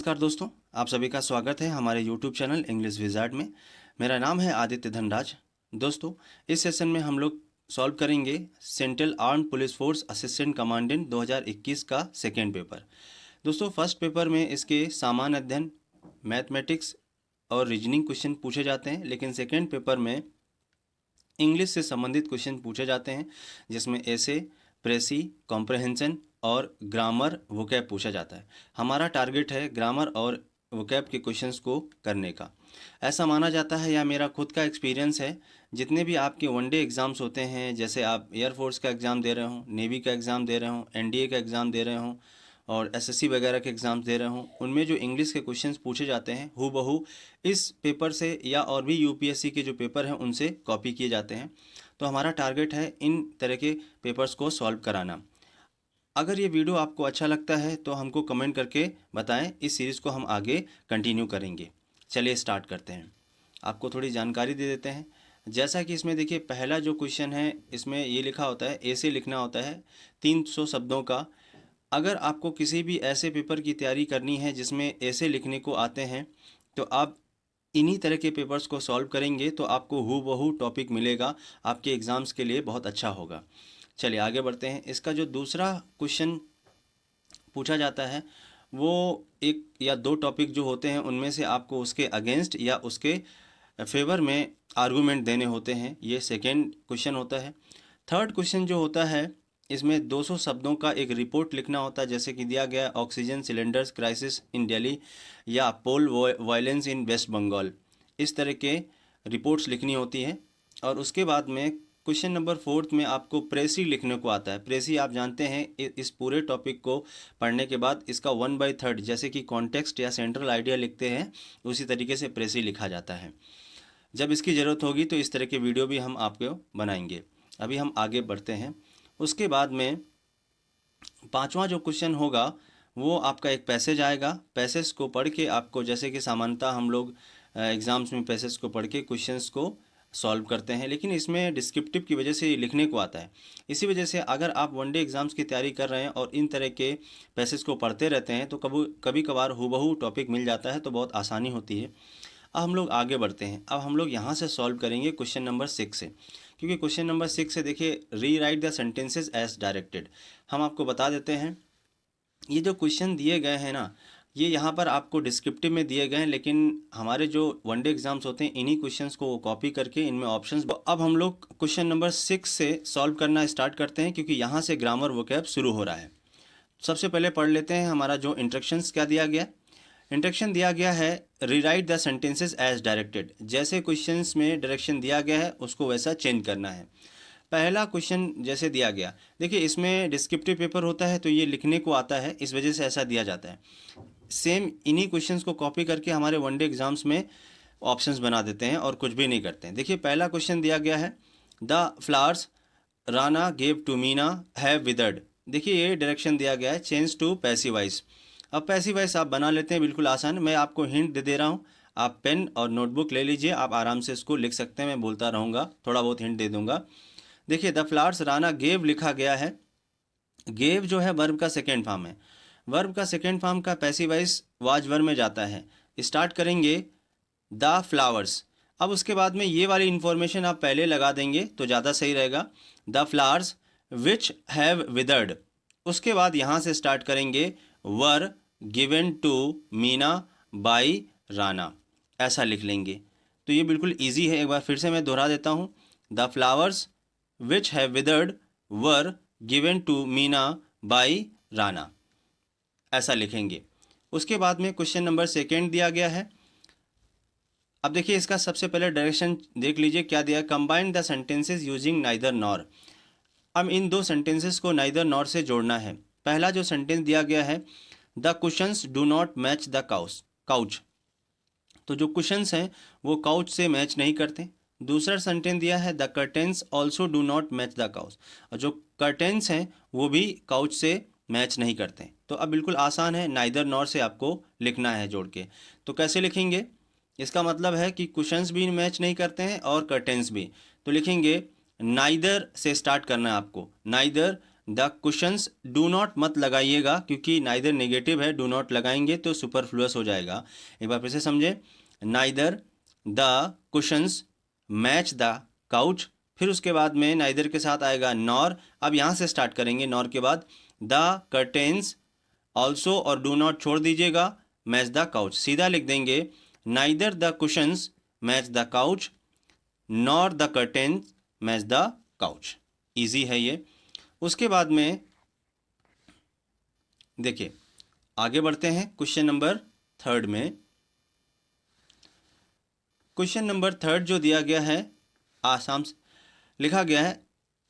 नमस्कार दोस्तों, आप सभी का स्वागत है हमारे YouTube चैनल इंग्लिश विज़ार्ड में। मेरा नाम है आदित्य धनराज। दोस्तों, इस सेशन में हम लोग सॉल्व करेंगे central armed police force assistant commandant 2021 का सेकेंड पेपर। दोस्तों, फर्स्ट पेपर में इसके सामान्य अध्ययन, मैथमेटिक्स और रीजनिंग क्वेश्चन पूछे जाते हैं, लेकिन सेकेंड पेपर में इंग्लिश से संबंधित क्वेश्चन पूछे जाते हैं, जिसमें एसे, प्रेसी, कॉम्प्रहेंशन और ग्रामर वोकैब पूछा जाता है। हमारा टारगेट है ग्रामर और वोकैब के क्वेश्चंस को करने का। ऐसा माना जाता है, या मेरा खुद का एक्सपीरियंस है, जितने भी आपके वनडे एग्ज़ाम्स होते हैं, जैसे आप एयरफोर्स का एग्ज़ाम दे रहे हो, नेवी का एग्ज़ाम दे रहे हो, एनडीए का एग्ज़ाम दे रहे हो और एसएससी वगैरह के एग्ज़ाम्स दे रहे हो, उनमें जो इंग्लिश के क्वेश्चंस पूछे जाते हैं हूबहू इस पेपर से या और भी यूपीएससी के जो पेपर हैं उनसे कॉपी किए जाते हैं। तो हमारा टारगेट है इन तरह के पेपर्स को सॉल्व कराना। अगर ये वीडियो आपको अच्छा लगता है तो हमको कमेंट करके बताएं, इस सीरीज़ को हम आगे कंटिन्यू करेंगे। चलिए स्टार्ट करते हैं। आपको थोड़ी जानकारी दे देते हैं। जैसा कि इसमें देखिए, पहला जो क्वेश्चन है इसमें ये लिखा होता है, ऐसे लिखना होता है 300 शब्दों का। अगर आपको किसी भी ऐसे पेपर की तैयारी करनी है जिसमें ऐसे लिखने को आते हैं, तो आप इन्हीं तरह के पेपर्स को सॉल्व करेंगे तो आपको हूबहू टॉपिक मिलेगा, आपके एग्ज़ाम्स के लिए बहुत अच्छा होगा। चलिए आगे बढ़ते हैं। इसका जो दूसरा क्वेश्चन पूछा जाता है वो एक या दो टॉपिक जो होते हैं उनमें से आपको उसके अगेंस्ट या उसके फेवर में आर्गूमेंट देने होते हैं। ये सेकेंड क्वेश्चन होता है। थर्ड क्वेश्चन जो होता है, इसमें 200 शब्दों का एक रिपोर्ट लिखना होता है, जैसे कि दिया गया oxygen cylinders crisis in Delhi या पोल वायलेंस इन वेस्ट बंगाल। इस तरह के रिपोर्ट्स लिखनी होती हैं। और उसके बाद में क्वेश्चन नंबर फोर्थ में आपको प्रेसी लिखने को आता है। प्रेसी आप जानते हैं, इस पूरे टॉपिक को पढ़ने के बाद इसका 1/3 जैसे कि कॉन्टेक्स्ट या सेंट्रल आइडिया लिखते हैं, उसी तरीके से प्रेसी लिखा जाता है। जब इसकी ज़रूरत होगी तो इस तरह के वीडियो भी हम आपको बनाएंगे। अभी हम आगे बढ़ते हैं। उसके बाद में पांचवा जो क्वेश्चन होगा वो आपका एक पैसेज आएगा। पैसेज को पढ़ के आपको, जैसे कि सामान्यतः हम लोग एग्ज़ाम्स में पैसेज को पढ़ के क्वेश्चंस को सॉल्व करते हैं, लेकिन इसमें डिस्क्रिप्टिव की वजह से ये लिखने को आता है। इसी वजह से अगर आप वनडे एग्ज़ाम्स की तैयारी कर रहे हैं और इन तरह के पैसेज को पढ़ते रहते हैं तो कभी कभार हूबहू टॉपिक मिल जाता है, तो बहुत आसानी होती है। अब हम लोग आगे बढ़ते हैं। अब हम लोग यहाँ से सॉल्व करेंगे क्वेश्चन नंबर 6 से, क्योंकि क्वेश्चन नंबर 6 से देखिए, rewrite the sentences as directed. हम आपको बता देते हैं, ये जो क्वेश्चन दिए गए हैं ना, ये यहाँ पर आपको डिस्क्रिप्टिव में दिए गए हैं, लेकिन हमारे जो वनडे एग्जाम्स होते हैं इन्हीं क्वेश्चंस को कॉपी करके इनमें ऑप्शंस। अब हम लोग क्वेश्चन नंबर 6 से सॉल्व करना स्टार्ट करते हैं, क्योंकि यहाँ से ग्रामर वोकैब शुरू हो रहा है। सबसे पहले पढ़ लेते हैं हमारा जो इंस्ट्रक्शंस क्या दिया गया। इंस्ट्रक्शन दिया गया है, rewrite the sentences as directed. जैसे क्वेश्चंस में डायरेक्शन दिया गया है उसको वैसा चेंज करना है। पहला क्वेश्चन जैसे दिया गया, देखिए इसमें डिस्क्रिप्टिव पेपर होता है तो ये लिखने को आता है, इस वजह से ऐसा दिया जाता है। सेम इन्हीं क्वेश्चंस को कॉपी करके हमारे वनडे एग्जाम्स में ऑप्शंस बना देते हैं और कुछ भी नहीं करते हैं। देखिए पहला क्वेश्चन दिया गया है, the flowers Rana gave to Meena have withered. देखिए ये डायरेक्शन दिया गया है, चेंज टू पैसिव वॉइस। अब पैसिव वॉइस आप बना लेते हैं, बिल्कुल आसान। मैं आपको हिंट दे रहा हूँ, आप पेन और नोटबुक ले लीजिए, आप आराम से इसको लिख सकते हैं। मैं बोलता रहूँगा, थोड़ा बहुत हिंट दे दूंगा। देखिए द फ्लावर्स राना गेव लिखा गया है। गेव जो है वर्ब का सेकेंड फॉर्म है। वर्ब का सेकेंड फॉर्म का पैसिव वॉइस वाज वर्ब में जाता है। स्टार्ट करेंगे द फ्लावर्स। अब उसके बाद में ये वाली इंफॉर्मेशन आप पहले लगा देंगे तो ज़्यादा सही रहेगा। The flowers which have withered. उसके बाद यहाँ से स्टार्ट करेंगे, were given to Meena by Rana, ऐसा लिख लेंगे। तो ये बिल्कुल ईजी है। एक बार फिर से मैं दोहरा देता हूँ, the flowers which have withered were given to Meena by Rana, ऐसा लिखेंगे। उसके बाद में क्वेश्चन नंबर सेकेंड दिया गया है। अब देखिए इसका सबसे पहले डायरेक्शन देख लीजिए क्या दिया है, combine the sentences using neither nor. अब इन दो सेंटेंसेस को नाइदर नॉर से जोड़ना है। पहला जो सेंटेंस दिया गया है, the cushions do not match the couch. तो जो कुशंस हैं वो काउच से मैच नहीं करते। दूसरा सेंटेंस दिया है, the curtains also do not match the couch. और जो कर्टेंस हैं वो भी काउच से मैच नहीं करते। तो अब बिल्कुल आसान है, नाइदर नॉर से आपको लिखना है जोड़ के। तो कैसे लिखेंगे, इसका मतलब है कि कुशंस भी मैच नहीं करते हैं और कर्टेंस भी। तो लिखेंगे नाइदर से स्टार्ट करना है आपको, neither the cushions, do not मत लगाइएगा क्योंकि नाइदर नेगेटिव है, डू नॉट लगाएंगे तो सुपरफ्लुअस हो जाएगा। एक बार फिर से समझे, neither the cushions match the couch, फिर उसके बाद में नाइदर के साथ आएगा नॉर। अब यहाँ से स्टार्ट करेंगे, नॉर के बाद द कर्टेन्स ऑल्सो और डू नॉट छोड़ दीजिएगा, मैच द काउच। सीधा लिख देंगे neither the cushions match the couch nor the curtains match the couch. Easy है ये। उसके बाद में देखिए आगे बढ़ते हैं क्वेश्चन नंबर थर्ड में। क्वेश्चन नंबर थर्ड जो दिया गया है आसाम से लिखा गया है,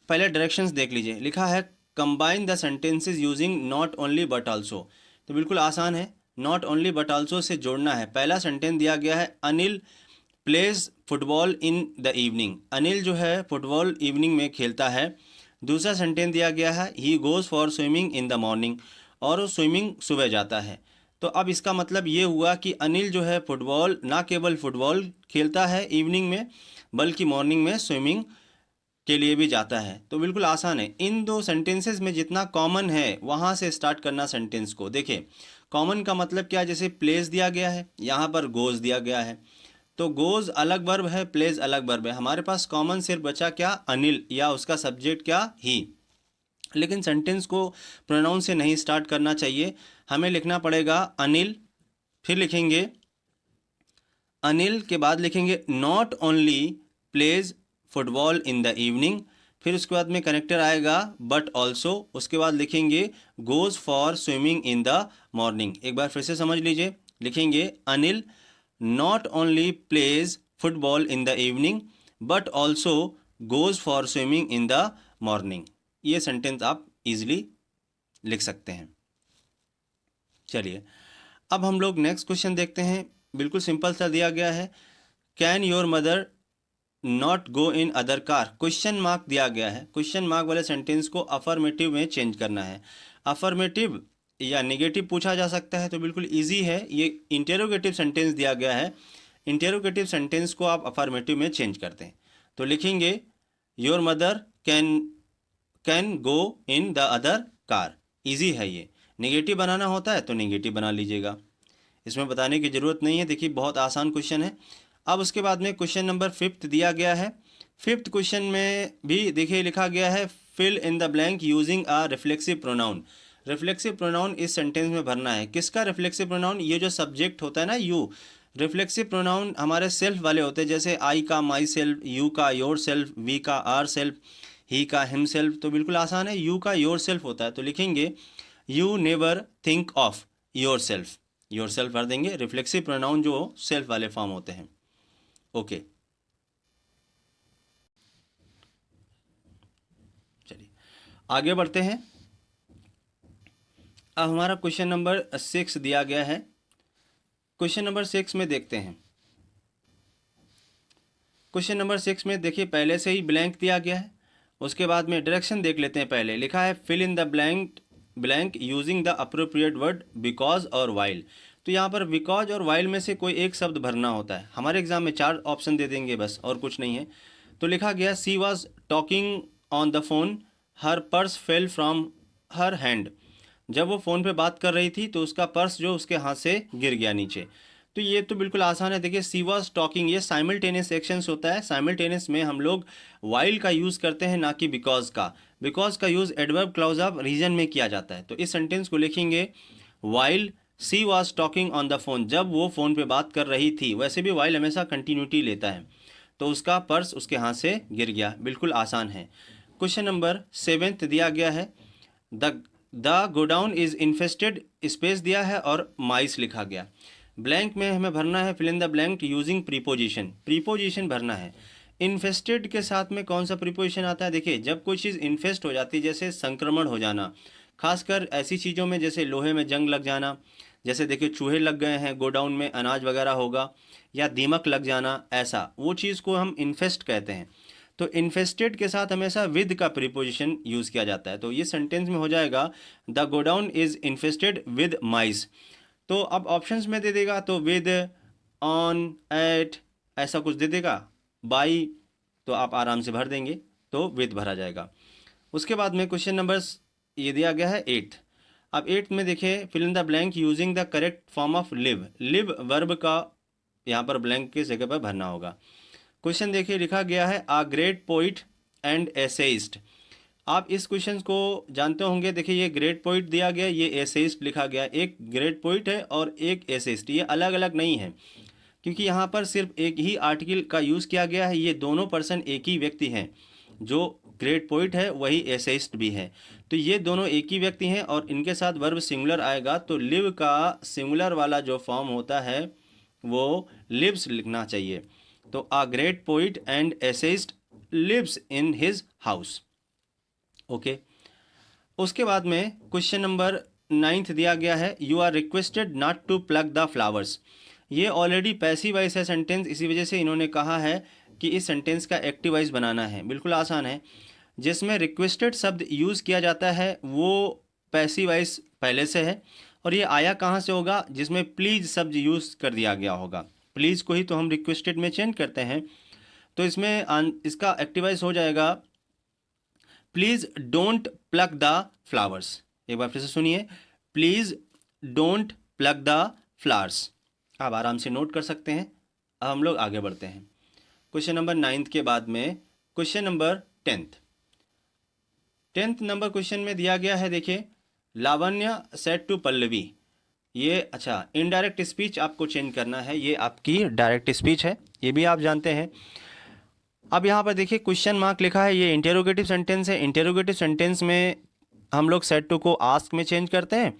पहले डायरेक्शंस देख लीजिए। लिखा है combine the sentences using not only but also. तो बिल्कुल आसान है, not only but also say जोड़ना है। पहला सेंटेंस दिया गया है Anil plays football in the evening. Anil जो है फुटबॉल इवनिंग में खेलता है। दूसरा सेंटेंस दिया गया है he goes for swimming in the morning, और वो स्विमिंग सुबह जाता है। तो अब इसका मतलब ये हुआ कि अनिल जो है फुटबॉल ना केवल फुटबॉल खेलता है इवनिंग में, बल्कि मॉर्निंग में स्विमिंग के लिए भी जाता है। तो बिल्कुल आसान है। इन दो सेंटेंसेस में जितना कॉमन है वहाँ से स्टार्ट करना सेंटेंस को। देखिए कॉमन का मतलब क्या है, जैसे प्लेस दिया गया है, यहाँ पर गोज दिया गया है, तो गोज अलग वर्ब है, प्लेस अलग वर्ब है। हमारे पास कॉमन सिर्फ बचा क्या, अनिल, या उसका सब्जेक्ट क्या, ही। लेकिन सेंटेंस को प्रोनाउन से नहीं स्टार्ट करना चाहिए, हमें लिखना पड़ेगा अनिल, फिर लिखेंगे अनिल के बाद लिखेंगे not only plays football in the evening, फिर उसके बाद में कनेक्टर आएगा बट ऑल्सो, उसके बाद लिखेंगे goes for swimming in the morning. एक बार फिर से समझ लीजिए, लिखेंगे Anil not only plays football in the evening but also goes for swimming in the morning. ये सेंटेंस आप इजीली लिख सकते हैं। चलिए अब हम लोग नेक्स्ट क्वेश्चन देखते हैं। बिल्कुल सिंपल सा दिया गया है, can your mother not go in other car. Question mark दिया गया है, क्वेश्चन मार्क वाले सेंटेंस को अफर्मेटिव में चेंज करना है। अफर्मेटिव या नेगेटिव पूछा जा सकता है, तो बिल्कुल इजी है। ये इंटेरोगेटिव सेंटेंस दिया गया है, इंटेरोगेटिव सेंटेंस को आप अफर्मेटिव में चेंज करते हैं। तो लिखेंगे your mother can go in the other car. Easy है ये। नेगेटिव बनाना होता है तो नेगेटिव बना लीजिएगा, इसमें बताने की ज़रूरत नहीं है। देखिए बहुत आसान क्वेश्चन है। अब उसके बाद में क्वेश्चन नंबर फिफ्थ दिया गया है। फिफ्थ क्वेश्चन में भी देखिए लिखा गया है fill in the blank using a reflexive pronoun. Reflexive pronoun इस सेंटेंस में भरना है। किसका रिफ्लेक्सिव प्रोनाउन, ये जो सब्जेक्ट होता है ना यू, रिफ्लेक्सिव प्रोनाउन हमारे सेल्फ वाले होते हैं, जैसे आई का माई सेल्फ, यू का योर सेल्फ, वी का आर सेल्फ, ही का हिम सेल्फ। तो बिल्कुल आसान है, यू का योर सेल्फ होता है, तो लिखेंगे you never think of your self. Your self भर देंगे, रिफ्लेक्सिव प्रोनाउन जो सेल्फ वाले फॉर्म होते हैं। ओके चलिए आगे बढ़ते हैं। अब हमारा क्वेश्चन नंबर 6 दिया गया है। क्वेश्चन नंबर 6 में देखते हैं। क्वेश्चन नंबर 6 में देखिए पहले से ही ब्लैंक दिया गया है, उसके बाद में डायरेक्शन देख लेते हैं। पहले लिखा है fill in the blank using the appropriate word because और वाइल। तो यहाँ पर बिकॉज और वाइल में से कोई एक शब्द भरना होता है। हमारे एग्जाम में 4 ऑप्शन दे देंगे बस, और कुछ नहीं है। तो लिखा गया she was talking on the phone her purse fell from her hand. जब वो फ़ोन पे बात कर रही थी तो उसका पर्स जो उसके हाथ से गिर गया नीचे। तो ये तो बिल्कुल आसान है। देखिए सी वॉज टॉकिंग, ये साइमल्टेनियस एक्शंस होता है। साइमल्टेनियस में हम लोग वाइल का यूज़ करते हैं, ना कि बिकॉज का। बिकॉज का use adverb clause of reason में किया जाता है। तो इस सेंटेंस को लिखेंगे while she was talking on the phone, जब वो फ़ोन पे बात कर रही थी। वैसे भी वाइल हमेशा कंटिन्यूटी लेता है, तो उसका पर्स उसके हाथ से गिर गया। बिल्कुल आसान है। क्वेश्चन नंबर 7 दिया गया है the godown is infested, space दिया है और माइस लिखा गया। ब्लैंक में हमें भरना है fill in the blank using preposition. Preposition भरना है। इन्फेस्टेड के साथ में कौन सा प्रीपोजिशन आता है, देखिए जब कोई चीज़ इन्फेस्ट हो जाती है, जैसे संक्रमण हो जाना, खासकर ऐसी चीज़ों में जैसे लोहे में जंग लग जाना, जैसे देखिए चूहे लग गए हैं गोडाउन में, अनाज वगैरह होगा, या दीमक लग जाना, ऐसा वो चीज़ को हम इन्फेस्ट कहते हैं। तो इन्फेस्टेड के साथ हमेशा विद का प्रीपोजिशन यूज़ किया जाता है। तो ये सेंटेंस में हो जाएगा the godown is infested with mice. तो अब ऑप्शंस में दे देगा तो विद, ऑन, एट, ऐसा कुछ दे देगा, बाई, तो आप आराम से भर देंगे, तो विद भरा जाएगा। उसके बाद में क्वेश्चन नंबर ये दिया गया है 8th। अब 8th में देखिए fill in the blank using the correct form of live. Live verb का यहाँ पर ब्लैंक की जगह पर भरना होगा। क्वेश्चन देखिए लिखा गया है आ ग्रेट पोइट एंड एसेइस्ट। आप इस क्वेश्चन को जानते होंगे। देखिए ये ग्रेट पोइट दिया गया, ये एसेइस्ट लिखा गया। एक ग्रेट पोइट है और एक एसेइस्ट, ये अलग अलग नहीं है, क्योंकि यहाँ पर सिर्फ एक ही आर्टिकल का यूज़ किया गया है। ये दोनों पर्सन एक ही व्यक्ति हैं, जो ग्रेट पोइट है वही एसेइस्ट भी है। तो ये दोनों एक ही व्यक्ति हैं और इनके साथ वर्ब सिंगुलर आएगा, तो लिव का सिंगुलर वाला जो फॉर्म होता है वो लिव्स लिखना चाहिए। तो a great poet and essayist lives in his house. Okay, उसके बाद में क्वेश्चन नंबर 9th दिया गया है you are requested not to plug the flowers. ये ऑलरेडी पैसिव वॉइस है सेंटेंस, इसी वजह से इन्होंने कहा है कि इस सेंटेंस का एक्टिव वॉइस बनाना है। बिल्कुल आसान है। जिसमें रिक्वेस्टेड शब्द यूज़ किया जाता है वो पैसिव वॉइस पहले से है, और ये आया कहाँ से होगा, जिसमें प्लीज़ शब्द यूज़ कर दिया गया होगा। प्लीज़ को ही तो हम रिक्वेस्टेड में चेंज करते हैं, तो इसमें इसका एक्टिव वॉइस हो जाएगा please don't plug the flowers. एक बार फिर से सुनिए, please don't plug the flowers. आप आराम से नोट कर सकते हैं। अब हम लोग आगे बढ़ते हैं। क्वेश्चन नंबर 9th के बाद में question number 10th number question में दिया गया है। देखिए लावण्य सेड टू पल्लवी। ये अच्छा इनडायरेक्ट स्पीच आपको चेंज करना है, ये आपकी डायरेक्ट स्पीच है, ये भी आप जानते हैं। अब यहाँ पर देखिए क्वेश्चन मार्क लिखा है, ये इंटेरोगेटिव सेंटेंस है। इंटेरोगेटिव सेंटेंस में हम लोग सेड टू को आस्क में चेंज करते हैं,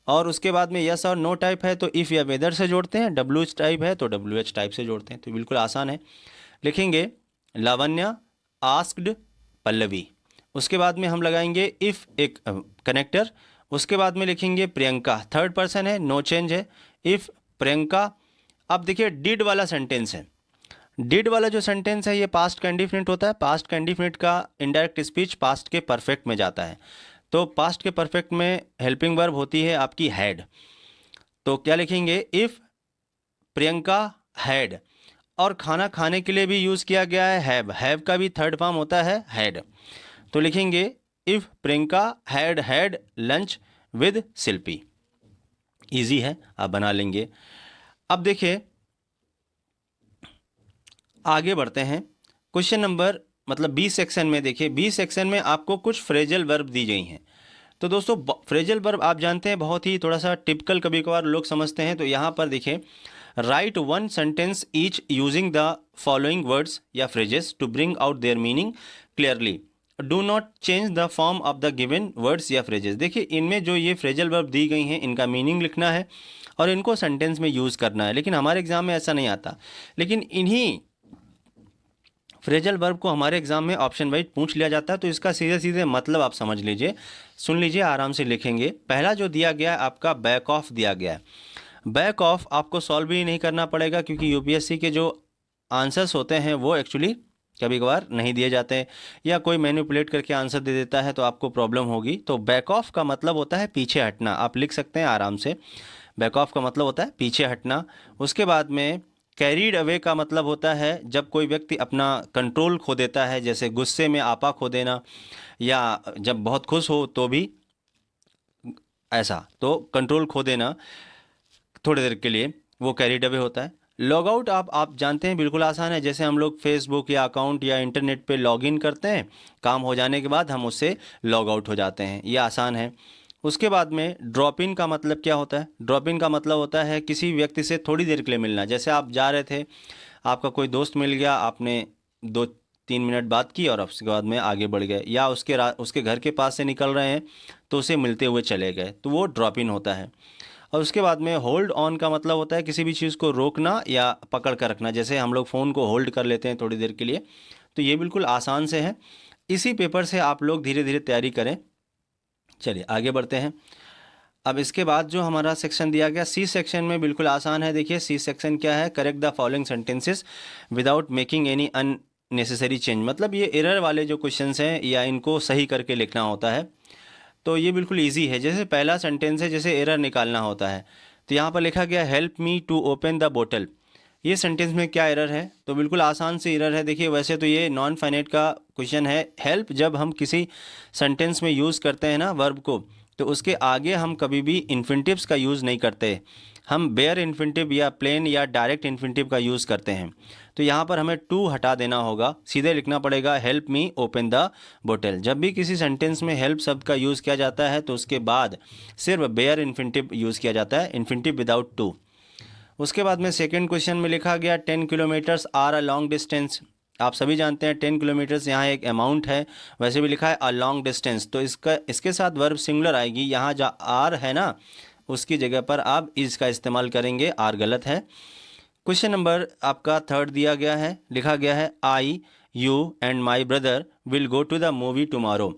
और उसके बाद में यस और नो टाइप है तो इफ़ या वेदर से जोड़ते हैं, डब्ल्यू एच टाइप है तो डब्ल्यू एच टाइप से जोड़ते हैं। तो बिल्कुल आसान है। लिखेंगे लावण्य आस्क्ड पल्लवी, उसके बाद में हम लगाएंगे इफ़ एक कनेक्टर, उसके बाद में लिखेंगे प्रियंका, थर्ड पर्सन है, नो चेंज है, इफ़ प्रियंका। अब देखिए डिड वाला सेंटेंस है। डिड वाला जो सेंटेंस है ये पास्ट का इंडिफिनिट होता है। पास्ट का इंडिफिनिट का इनडायरेक्ट स्पीच पास्ट के परफेक्ट में जाता है। तो पास्ट के परफेक्ट में हेल्पिंग वर्ब होती है आपकी हैड। तो क्या लिखेंगे, इफ़ प्रियंका हैड। और खाना खाने के लिए भी यूज़ किया गया है हैव। हैव का भी थर्ड फॉर्म होता है हैड। तो लिखेंगे if Priyanka had had lunch with Shilpi. Easy है, आप बना लेंगे। अब देखिए आगे बढ़ते हैं। क्वेश्चन नंबर मतलब बी सेक्शन में देखिए, बी सेक्शन में आपको कुछ फ्रेजल वर्ब दी गई हैं। तो दोस्तों फ्रेजल वर्ब आप जानते हैं बहुत ही थोड़ा सा टिपिकल कभी कभार लोग समझते हैं। तो यहाँ पर देखिए write one sentence each using the following words या phrases to bring out their meaning clearly. Do not change the form of the given words या फ्रेजेस। देखिए इनमें जो ये फ्रेजल वर्ब दी गई हैं इनका मीनिंग लिखना है और इनको सेंटेंस में यूज़ करना है। लेकिन हमारे एग्जाम में ऐसा नहीं आता। लेकिन इन्हीं फ्रेजल वर्ब को हमारे एग्जाम में ऑप्शन वाइज पूछ लिया जाता है। तो इसका सीधे सीधे मतलब आप समझ लीजिए, सुन लीजिए, आराम से लिखेंगे। पहला जो दिया गया है आपका बैक ऑफ दिया गया है। बैक ऑफ आपको सॉल्व भी नहीं करना पड़ेगा, क्योंकि यूपीएससी के जो आंसर्स होते हैं वो एक्चुअली कभी कभार नहीं दिए जाते हैं, या कोई मैनिपुलेट करके आंसर दे देता है तो आपको प्रॉब्लम होगी। तो बैक ऑफ का मतलब होता है पीछे हटना। आप लिख सकते हैं आराम से, बैक ऑफ का मतलब होता है पीछे हटना। उसके बाद में कैरीड अवे का मतलब होता है जब कोई व्यक्ति अपना कंट्रोल खो देता है, जैसे गुस्से में आपा खो देना, या जब बहुत खुश हो तो भी ऐसा, तो कंट्रोल खो देना थोड़ी देर के लिए, वो कैरीड अवे होता है। लॉग आउट आप जानते हैं, बिल्कुल आसान है। जैसे हम लोग फेसबुक या अकाउंट या इंटरनेट पे लॉगिन करते हैं, काम हो जाने के बाद हम उससे लॉग आउट हो जाते हैं, ये आसान है। उसके बाद में ड्रॉप इन का मतलब क्या होता है? ड्रॉप इन का मतलब होता है किसी व्यक्ति से थोड़ी देर के लिए मिलना। जैसे आप जा रहे थे, आपका कोई दोस्त मिल गया, आपने 2-3 मिनट बात की और उसके बाद में आगे बढ़ गए, या उसके घर के पास से निकल रहे हैं तो उसे मिलते हुए चले गए, तो वो ड्रॉप इन होता है। और उसके बाद में होल्ड ऑन का मतलब होता है किसी भी चीज़ को रोकना या पकड़ कर रखना। जैसे हम लोग फ़ोन को होल्ड कर लेते हैं थोड़ी देर के लिए। तो ये बिल्कुल आसान से है। इसी पेपर से आप लोग धीरे धीरे तैयारी करें। चलिए आगे बढ़ते हैं। अब इसके बाद जो हमारा सेक्शन दिया गया सी सेक्शन में बिल्कुल आसान है। देखिए सी सेक्शन क्या है, correct the following sentences without making any unnecessary change. मतलब ये एरर वाले जो क्वेश्चंस हैं या इनको सही करके लिखना होता है। तो ये बिल्कुल ईजी है। जैसे पहला सेंटेंस है, जैसे एरर निकालना होता है, तो यहाँ पर लिखा गया help me to open the bottle. ये सेंटेंस में क्या एरर है, तो बिल्कुल आसान सी एरर है। देखिए वैसे तो ये नॉन फाइनाइट का क्वेश्चन है। हेल्प जब हम किसी सेंटेंस में यूज़ करते हैं ना वर्ब को, तो उसके आगे हम कभी भी इन्फिनिटिव्स का यूज़ नहीं करते। हम बेयर इन्फिनिटिव या प्लेन या डायरेक्ट इन्फिनिटिव का यूज़ करते हैं। तो यहाँ पर हमें टू हटा देना होगा, सीधे लिखना पड़ेगा हेल्प मी ओपन द बोतल। जब भी किसी सेंटेंस में हेल्प शब्द का यूज़ किया जाता है तो उसके बाद सिर्फ बेयर इन्फिनिटिव यूज़ किया जाता है, इन्फिनिटिव विदाउट टू। उसके बाद में सेकंड क्वेश्चन में लिखा गया 10 kilometres are a long distance. आप सभी जानते हैं 10 किलोमीटर्स यहाँ एक अमाउंट है, वैसे भी लिखा है अ लॉन्ग डिस्टेंस, तो इसके साथ वर्ब सिंगुलर आएगी। यहाँ जहाँ आर है ना उसकी जगह पर आप इज का इस्तेमाल करेंगे, आर गलत है। क्वेश्चन नंबर आपका थर्ड दिया गया है, लिखा गया है I you and my brother will go to the movie tomorrow.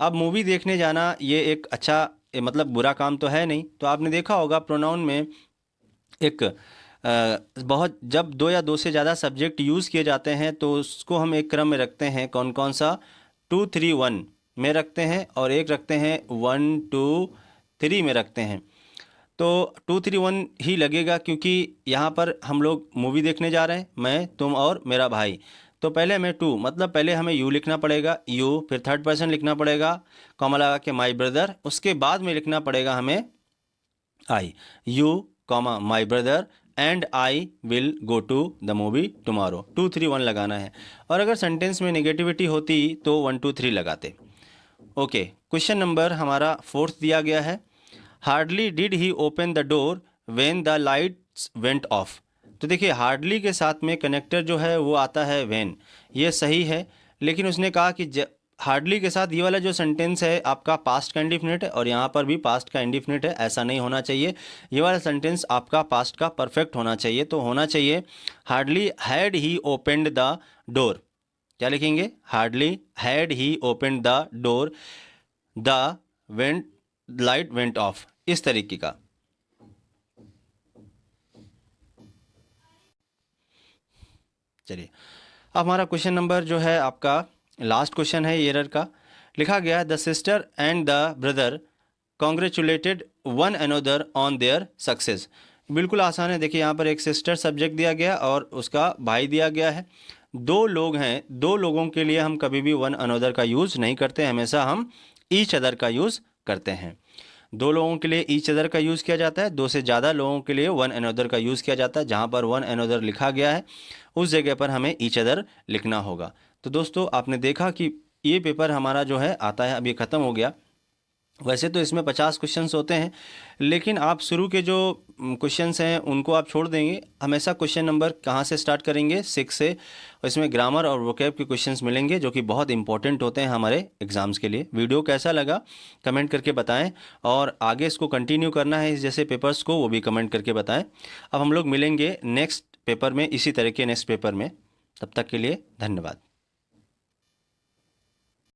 अब मूवी देखने जाना ये एक अच्छा मतलब बुरा काम तो है नहीं। तो आपने देखा होगा प्रोनाउन में एक बहुत जब दो या दो से ज़्यादा सब्जेक्ट यूज़ किए जाते हैं तो उसको हम एक क्रम में रखते हैं। कौन कौन सा? 2 3 1 में रखते हैं और एक रखते हैं 1 2 3 में रखते हैं। तो 2 3 1 ही लगेगा क्योंकि यहाँ पर हम लोग मूवी देखने जा रहे हैं, मैं तुम और मेरा भाई। तो पहले हमें टू मतलब पहले हमें यू लिखना पड़ेगा, यू, फिर थर्ड पर्सन लिखना पड़ेगा कॉमा लगा के माई ब्रदर, उसके बाद में लिखना पड़ेगा हमें I you comma my brother and I will go to the movie tomorrow. 2 3 1 लगाना है। और अगर सेंटेंस में नेगेटिविटी होती तो 1 2 3 लगाते। ओके, क्वेश्चन नंबर हमारा फोर्थ दिया गया है, hardly did he open the door when the lights went of. तो देखिए हार्डली के साथ में कनेक्टर जो है वो आता है व्हेन, ये सही है। लेकिन उसने कहा कि हार्डली के साथ ये वाला जो सेंटेंस है आपका पास्ट का इंडिफिनिट है और यहाँ पर भी पास्ट का इंडिफिनिट है, ऐसा नहीं होना चाहिए। ये वाला सेंटेंस आपका पास्ट का परफेक्ट होना चाहिए। तो होना चाहिए hardly had he opened the door. क्या लिखेंगे? Hardly had he opened the door the went light went of, इस तरीके का। चलिए अब हमारा क्वेश्चन नंबर जो है आपका लास्ट क्वेश्चन है एरर का। लिखा गया the sister and the brother congratulated one another on their success. बिल्कुल आसान है। देखिए यहाँ पर एक सिस्टर सब्जेक्ट दिया गया और उसका भाई दिया गया है। दो लोग हैं, दो लोगों के लिए हम कभी भी वन अनदर का यूज़ नहीं करते, हमेशा हम ईच अदर का यूज़ करते हैं। दो लोगों के लिए ईच अदर का यूज़ किया जाता है, दो से ज़्यादा लोगों के लिए वन अनदर का यूज़ किया जाता है। जहाँ पर वन अनदर लिखा गया है उस जगह पर हमें ईच अदर लिखना होगा। तो दोस्तों आपने देखा कि ये पेपर हमारा जो है आता है, अब ये ख़त्म हो गया। वैसे तो इसमें 50 क्वेश्चंस होते हैं, लेकिन आप शुरू के जो क्वेश्चंस हैं उनको आप छोड़ देंगे। हमेशा क्वेश्चन नंबर कहाँ से स्टार्ट करेंगे? 6 से। और इसमें ग्रामर और वोकैब के क्वेश्चंस मिलेंगे जो कि बहुत इंपॉर्टेंट होते हैं हमारे एग्ज़ाम्स के लिए। वीडियो कैसा लगा कमेंट करके बताएं, और आगे इसको कंटिन्यू करना है इस जैसे पेपर्स को, वो भी कमेंट करके बताएं। अब हम लोग मिलेंगे नेक्स्ट पेपर में, इसी तरह के नेक्स्ट पेपर में। तब तक के लिए धन्यवाद।